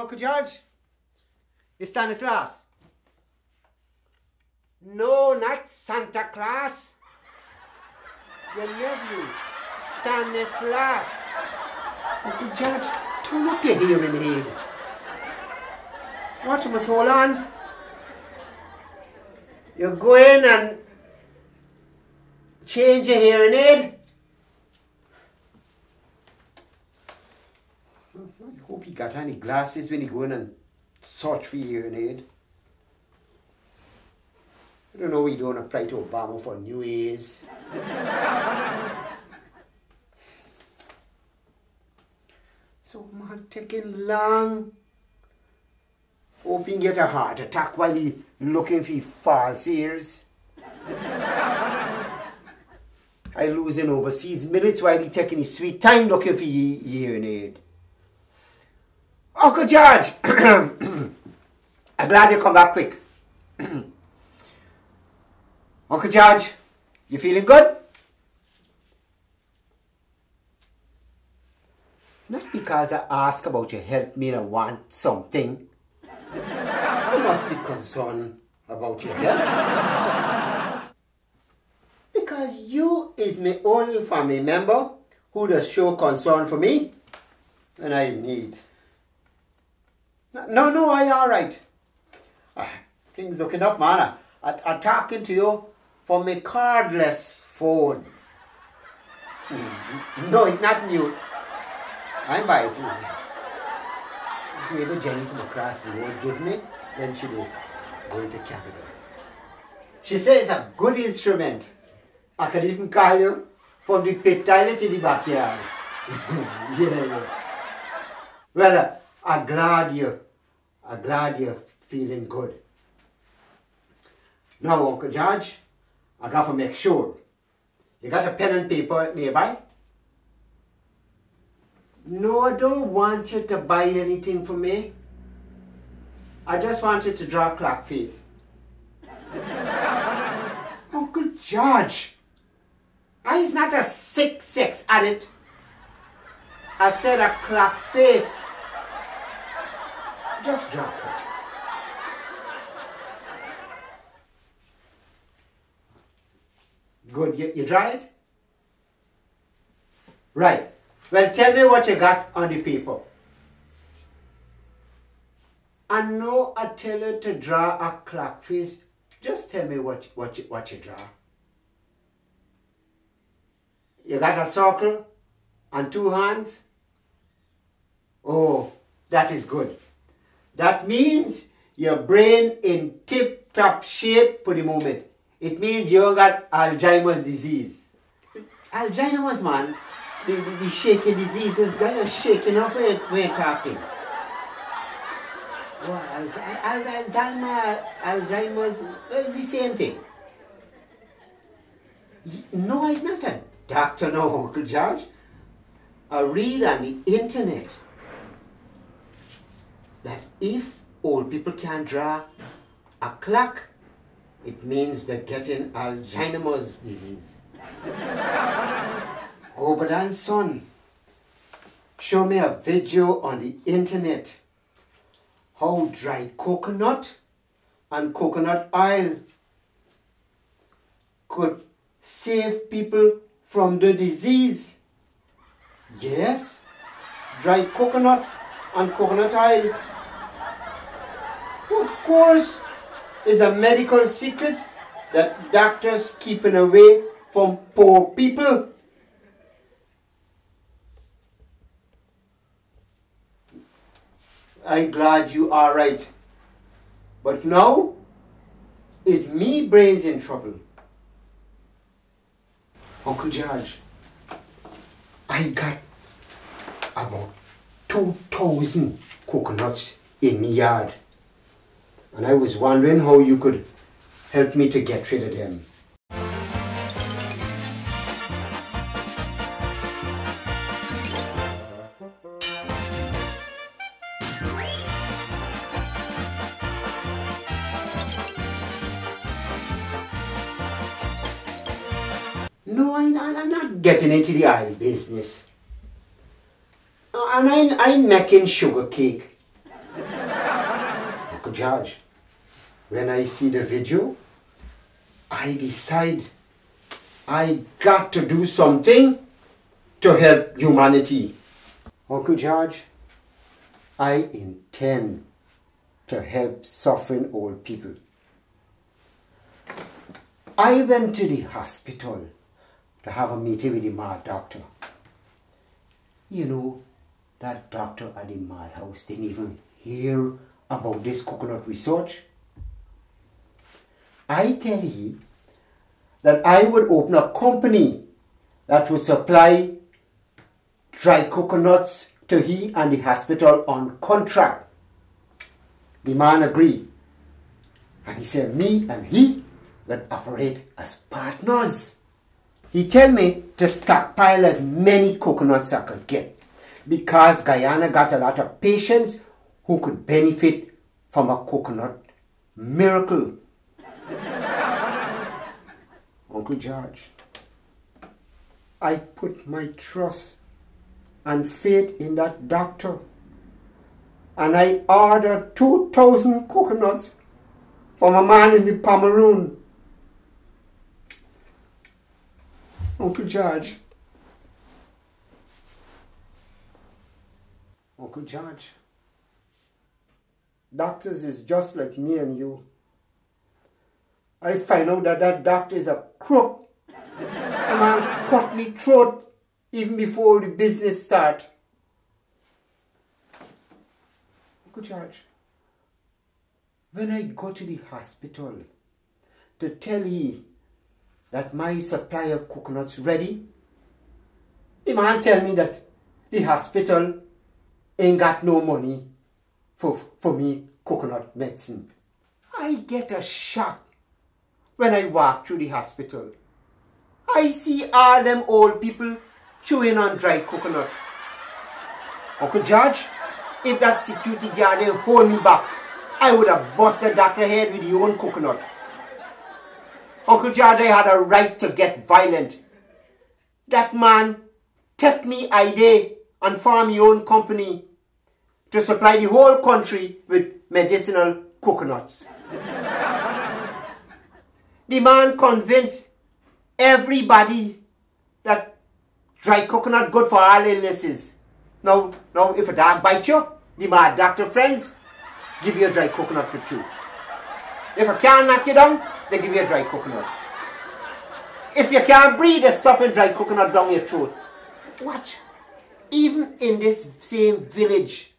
Uncle George? It's Stanislaus. No, not Santa Claus. Your nephew, Stanislaus. Uncle George, turn up your hearing aid. What, you must hold on? You're going and change your hearing aid? I hope you got any glasses when you go in and search for your hearing aid. I don't know why you don't apply to Obama for New Year's. So man, taking long. Hope you can get a heart attack while you looking for false ears. I losing overseas minutes while he taking his sweet time looking for your hearing aid. Uncle George, I'm glad you come back quick. Uncle George, you feeling good? Not because I ask about your health mean I want something. I must be concerned about your health. Because you is my only family member who does show concern for me when I need. No, I alright. Things looking up, man. I'm talking to you from my cardless phone. No, it's not new. I'm by it, easy. Neighbor Jenny from across the road give me, then she will go into Canada. She says it's a good instrument. I could even call you from the pit toilet to the backyard. Yeah. Well, I'm glad you're feeling good. Now, Uncle George, I got to make sure. You got a pen and paper nearby? No, I don't want you to buy anything for me. I just want you to draw a clock face. Uncle George, I is not a sick sex addict. I said a clock face. Just draw a clock. Good, you draw it? Right. Well, tell me what you got on the paper. I know I tell you to draw a clock face. Just tell me what you draw. You got a circle and two hands? Oh, that is good. That means your brain in tip-top shape for the moment. It means you got Alzheimer's disease. Alzheimer's, man. The shaking disease is kind of shaking up when you're talking. Well, Alzheimer's, well, it's the same thing. No, he's not a doctor, no, Uncle George. I read on the internet that if old people can't draw a clock, it means they're getting Alzheimer's disease. Go but and son, show me a video on the internet how dry coconut and coconut oil could save people from the disease. Yes, dry coconut and coconut oil. Of course, is a medical secret that doctors keeping away from poor people. I'm glad you are right. But now, is me brains in trouble? Uncle George, I got about 2,000 coconuts in my yard. And I was wondering how you could help me to get rid of them. No, I'm not getting into the oil business. And I'm making sugar cake. George, when I see the video, I decide I got to do something to help humanity. Uncle George, I intend to help suffering old people. I went to the hospital to have a meeting with the mad doctor. You know, that doctor at the madhouse didn't even hear about this coconut research. I tell him that I would open a company that would supply dry coconuts to he and the hospital on contract. The man agreed. And he said me and he would operate as partners. He told me to stockpile as many coconuts I could get, because Guyana got a lot of patients who could benefit from a coconut miracle. Uncle George, I put my trust and faith in that doctor, and I ordered 2,000 coconuts from a man in the Cameroon. Uncle George, doctors is just like me and you. I find out that that doctor is a crook. A man cut me throat even before the business start. Uncle George, when I go to the hospital to tell he that my supply of coconuts ready, the man tell me that the hospital ain't got no money for me coconut medicine. I get a shock when I walk through the hospital. I see all them old people chewing on dry coconut. Uncle George, if that security guard didn't hold me back, I would have busted Dr. head with your own coconut. Uncle George, I had a right to get violent. That man took me idea and form your own company to supply the whole country with medicinal coconuts. The man convinced everybody that dry coconut good for all illnesses. Now if a dog bites you, the mad doctor friends give you a dry coconut for two. If a can knock you down, they give you a dry coconut. If you can't breathe, they stuff in dry coconut down your throat. Watch. Even in this same village,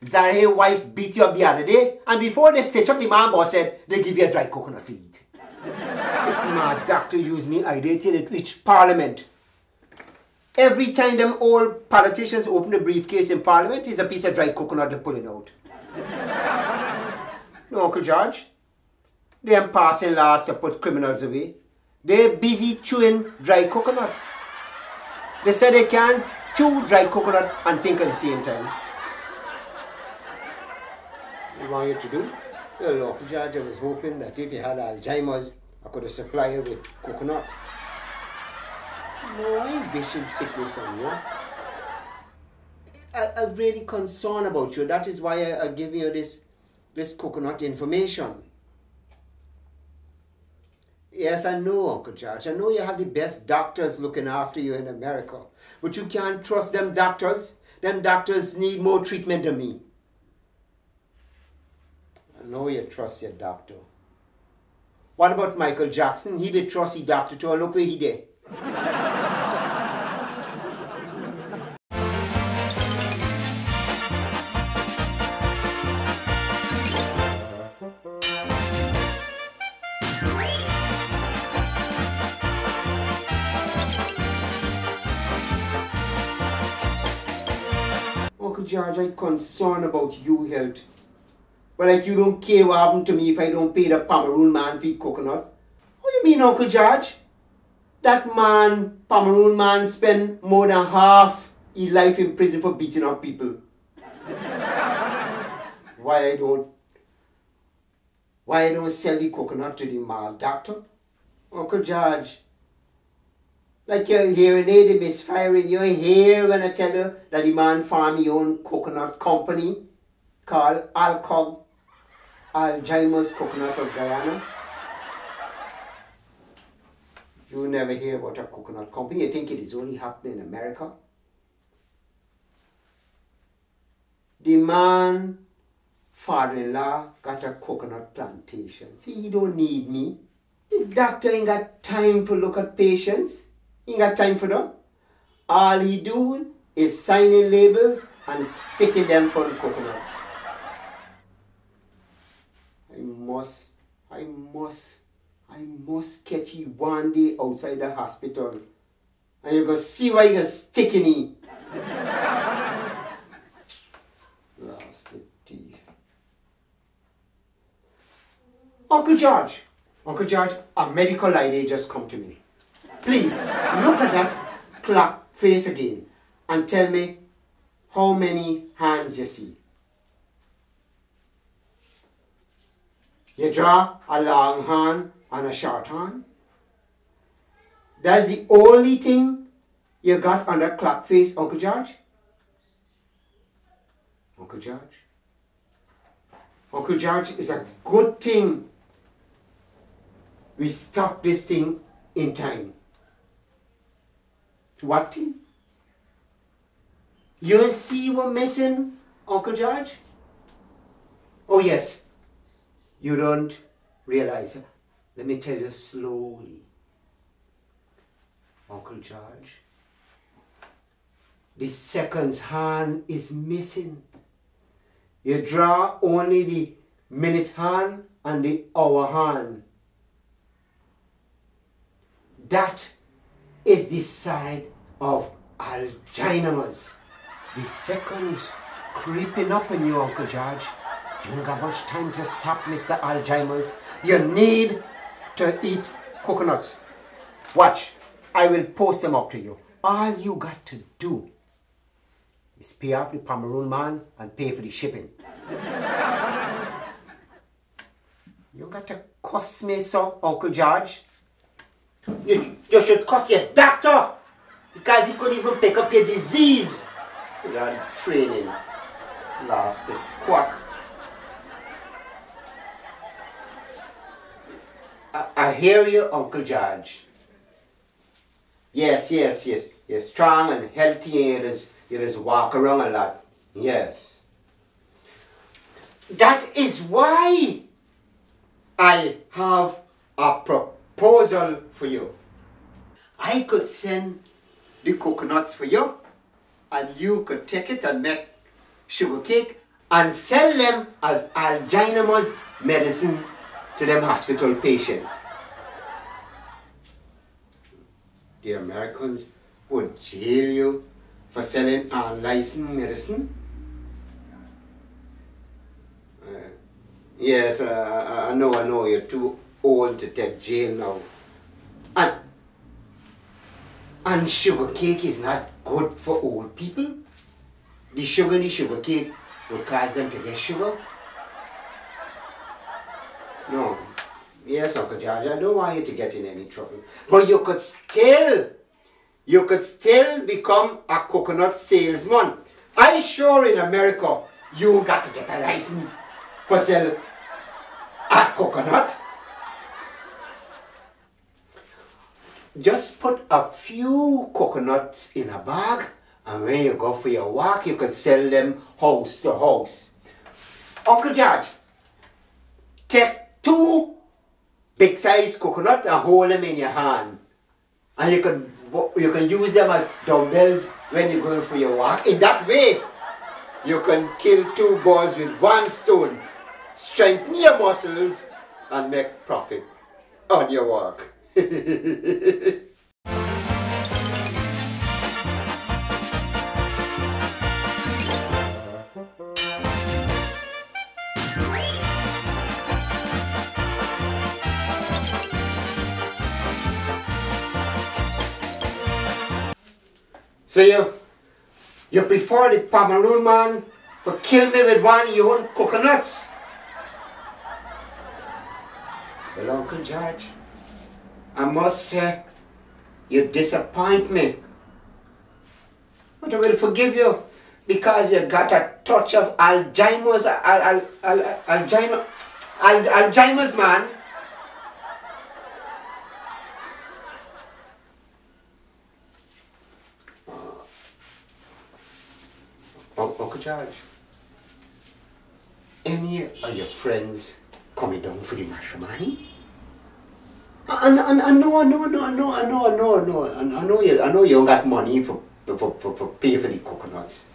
Zara's wife beat you up the other day, and before they stitch up, the man boss said they give you a dry coconut for eat. This mad doctor used me idea till it reached Parliament. Every time them old politicians open a briefcase in Parliament, is a piece of dry coconut they're pulling out. No, Uncle George, they ain't passing laws to put criminals away. They're busy chewing dry coconut. They say they can chew dry coconut and think at the same time. What I want you to do? Well, Uncle George, I was hoping that if you had Alzheimer's, I could have supplied you with coconuts. No, I ain't wishing sickness on you. I'm really concerned about you. That is why I give you this coconut information. Yes, I know, Uncle George. I know you have the best doctors looking after you in America. But you can't trust them doctors. Them doctors need more treatment than me. I know you trust your doctor. What about Michael Jackson? He did trust his doctor too, and look where he did. Uncle George, I'm concerned about your health. But like you don't care what happened to me if I don't pay the Cameroon man for coconut. What do you mean, Uncle George? That man, Cameroon man, spent more than half his life in prison for beating up people. Why I don't sell the coconut to the mad doctor? Uncle George, like your hearing aid is misfiring. You're here when I tell you that the man farm his own coconut company called Alcog. Alzheimer's coconut of Guyana? You never hear about a coconut company. You think it is only happening in America? The man, father-in-law, got a coconut plantation. See, he don't need me. The doctor ain't got time to look at patients. He ain't got time for that. All he do is signing labels and sticking them on coconuts. I must catch you one day outside the hospital. And you're going to see why you're sticking me. Lost the teeth. Uncle George, a medical lady just come to me. Please, look at that clock face again and tell me how many hands you see. You draw a long hand and a short hand. That's the only thing you got on that clock face, Uncle George? Uncle George? Uncle George, is a good thing we stop this thing in time. What thing? You see what's missing, Uncle George? Oh yes, you don't realize. Let me tell you slowly. Uncle George, the second's hand is missing. You draw only the minute hand and the hour hand. That is the side of Alzheimer's. The second's creeping up on you, Uncle George. You ain't got much time to stop Mr. Alzheimer's. You need to eat coconuts. Watch, I will post them up to you. All you got to do is pay off the Pomeroon man and pay for the shipping. You got to cuss me so, Uncle George. You should cuss your doctor because he couldn't even pick up your disease without training. Lost it. Quack. I hear you, Uncle George. Yes. You're strong and healthy and you just walk around a lot. Yes. That is why I have a proposal for you. I could send the coconuts for you and you could take it and make sugar cake and sell them as Alzheimer's medicine to them hospital patients. The Americans would jail you for selling unlicensed medicine. Yes, I know, you're too old to take jail now. And sugar cake is not good for old people. The sugar in the sugar cake would cause them to get sugar. No. Yes, Uncle George, I don't want you to get in any trouble. But you could still become a coconut salesman. I sure in America, you got to get a license for sell a coconut. Just put a few coconuts in a bag, and when you go for your walk, you could sell them house to house. Uncle George, take 2 big size coconut and hold them in your hand. And you can use them as dumbbells when you're going for your walk. In that way, you can kill 2 birds with 1 stone. Strengthen your muscles and make profit on your walk. So you prefer the Pomeroon man for kill me with one of your own coconuts? Well, Uncle George, I must say, you disappoint me. But I will forgive you because you got a touch of Alzheimer's. Alzheimer's, man. Uncle George, any of your friends coming down for the matrimony? I know you don't got money for pay for the coconuts.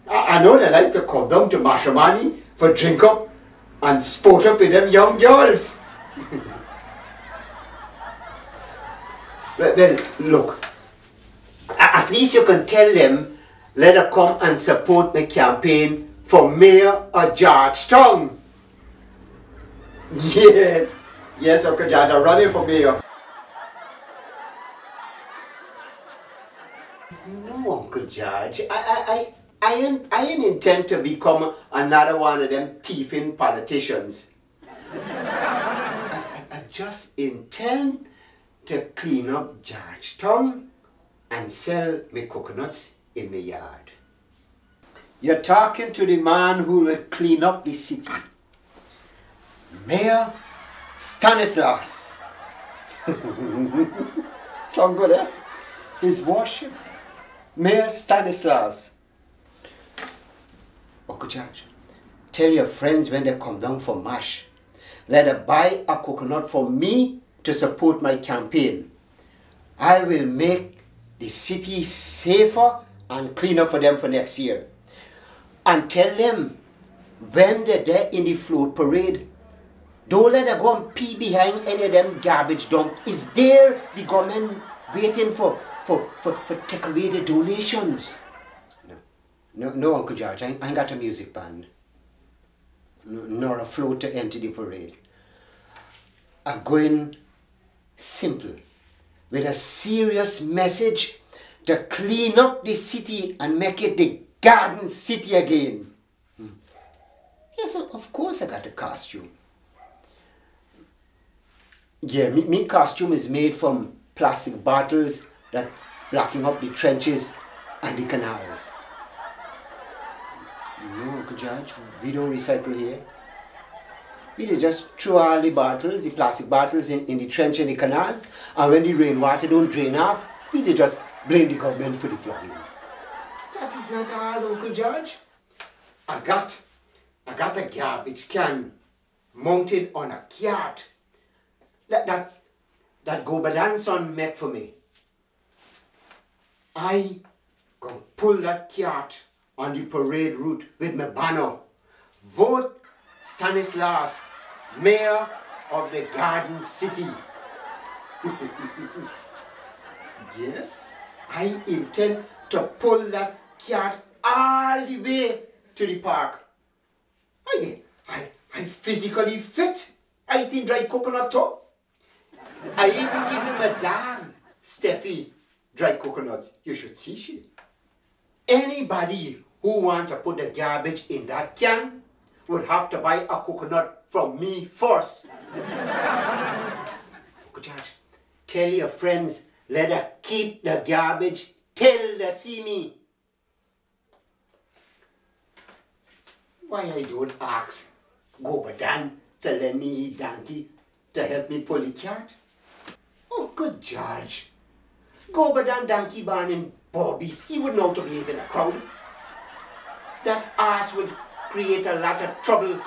I know they like to come down to matrimony for drink up and sport up with them young girls. well, look, at least you can tell them, let her come and support my campaign for mayor of Georgetown. Yes, Uncle George, I'm running for mayor. No, Uncle George, I ain't intend to become another one of them thieving politicians. I just intend to clean up Georgetown and sell my coconuts in my yard. You're talking to the man who will clean up the city. Mayor Stanislaus. Sound good, eh? His worship, Mayor Stanislaus. Uncle George, tell your friends when they come down for mash, let them buy a coconut for me to support my campaign. I will make the city safer and cleaner for them for next year. And tell them when they're there in the float parade, don't let them go and pee behind any of them garbage dumps. Is there the government waiting for take away the donations? No, Uncle George, I ain't got a music band. Nor a float to enter the parade. I'm going simple, with a serious message to clean up the city and make it the garden city again. Yes, of course I got a costume. Yeah, me costume is made from plastic bottles that blocking up the trenches and the canals. No, Uncle George, we don't recycle here. We just throw all the bottles, the plastic bottles in the trench and the canals, and when the rainwater don't drain off, we just blame the government for the flooding. That is not all, Uncle George. I got a garbage can mounted on a cart that Gobadan's son made for me. I gonna pull that cart on the parade route with my banner. Vote Stanislaus, Mayor of the Garden City. Yes, I intend to pull that cart all the way to the park. I physically fit. I eat in dry coconut too. I even give him a dog, Steffi, dry coconuts. You should see she. Anybody who want to put the garbage in that can would have to buy a coconut from me first. Uncle George, tell your friends, let her keep the garbage till they see me. Why I don't ask Gobadan to lend me his donkey to help me pull the cart? Uncle George, Gobadan donkey born in Bobby's, he would know to behave in a crowd. That ass would create a lot of trouble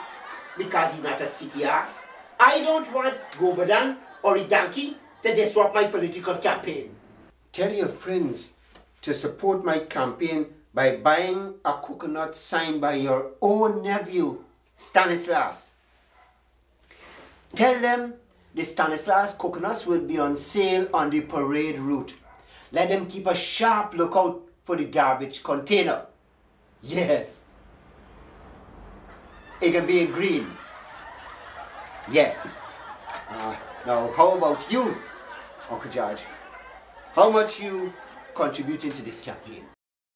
because he's not a city ass. I don't want Gobadan or a donkey to disrupt my political campaign. Tell your friends to support my campaign by buying a coconut signed by your own nephew, Stanislaus. Tell them the Stanislaus coconuts will be on sale on the parade route. Let them keep a sharp lookout for the garbage container. Yes. It can be in green. Yes. Now, how about you, Uncle George? How much you contributing to this campaign?